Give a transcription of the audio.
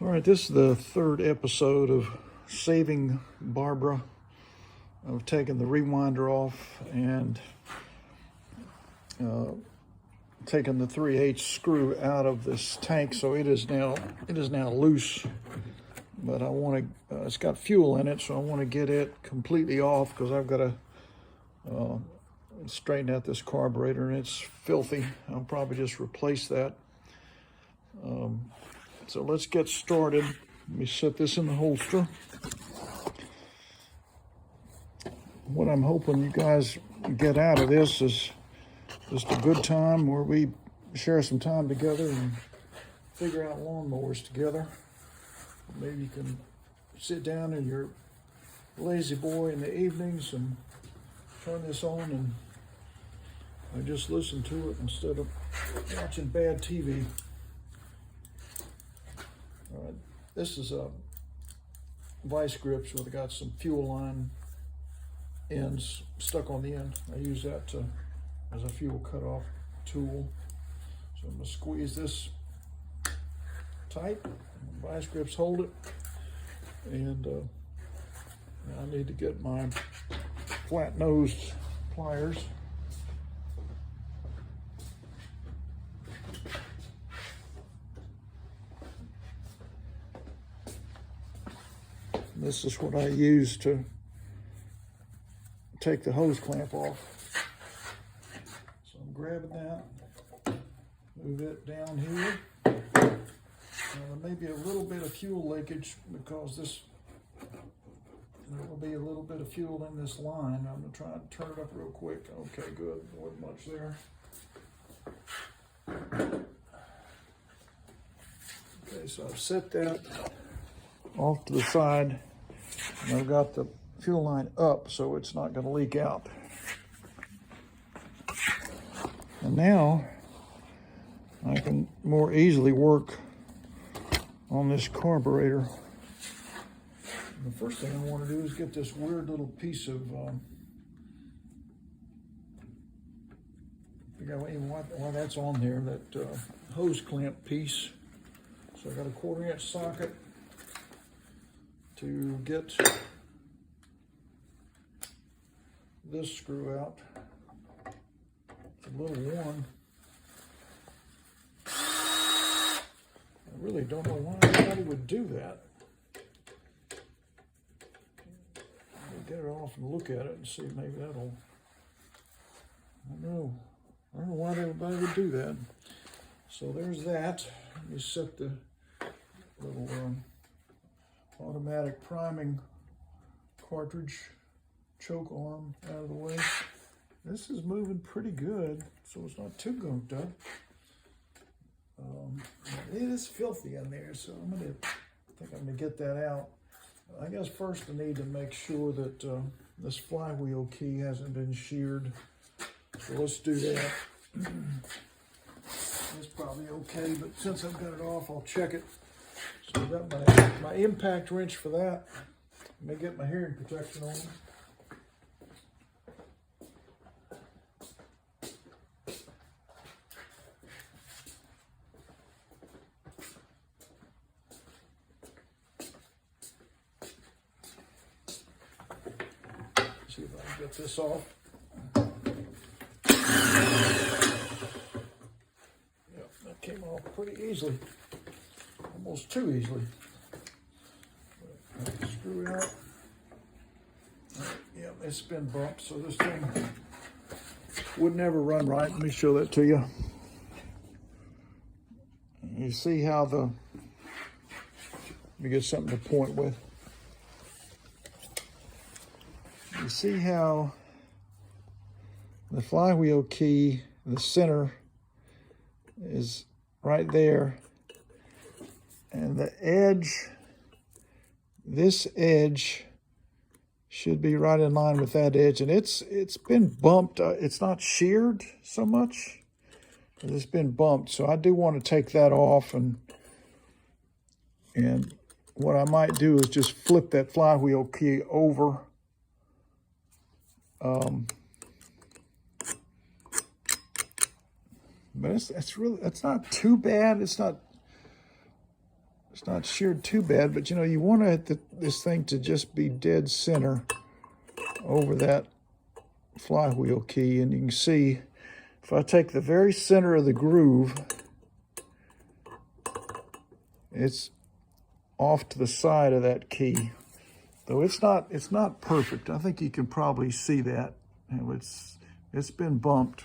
All right, this is the third episode of saving Barbara. I've taken the rewinder off and taken the 3/8 screw out of this tank, so it is now loose. But I want to. It's got fuel in it, so I want to get it completely off because I've got to straighten out this carburetor, and it's filthy. I'll probably just replace that. So let's get started. Let me set this in the holster. What I'm hoping you guys get out of this is just a good time where we share some time together and figure out lawnmowers together. Maybe you can sit down in your lazy boy in the evenings and turn this on and just listen to it instead of watching bad TV. All right, this is a vice grips where they got some fuel line ends stuck on the end. I use that as a fuel cutoff tool. So I'm gonna squeeze this tight. Vice grips hold it, and I need to get my flat-nosed pliers. This is what I use to take the hose clamp off. So I'm grabbing that, move it down here. There may be a little bit of fuel leakage because there will be a little bit of fuel in this line. I'm gonna try and turn it up real quick. Okay, good, wasn't much there. Okay, so I've set that off to the side, and I've got the fuel line up so it's not going to leak out. And now I can more easily work on this carburetor. The first thing I want to do is get this weird little piece of figure out even why that's on there, that hose clamp piece. So I got a 1/4-inch socket to get this screw out. It's a little worn. I really don't know why anybody would do that. I'll get it off and look at it and see, maybe that'll, I don't know why everybody would do that. So there's that. Let me set the little automatic priming cartridge choke arm out of the way. This is moving pretty good, so it's not too gunked up. It is filthy in there, so I think I'm gonna get that out. I guess first I need to make sure that this flywheel key hasn't been sheared. So let's do that. It's probably okay, but since I've got it off, I'll check it. So I've got my impact wrench for that. Let me get my hearing protection on. See if I can get this off. Yep, that came off pretty easily. Almost too easily. Screw out. Yeah, it's been bumped, so this thing would never run right. Let me show that to you. You see how let me get something to point with. You see how the flywheel key, the center, is right there. And the edge, this edge should be right in line with that edge. And it's been bumped. It's not sheared so much. It's been bumped. So I do want to take that off. And what I might do is just flip that flywheel key over. But it's not too bad. It's not It's not sheared too bad, but you know, you want this thing to just be dead center over that flywheel key. And you can see if I take the very center of the groove, it's off to the side of that key. Though it's not perfect. I think you can probably see that. You know, it's been bumped.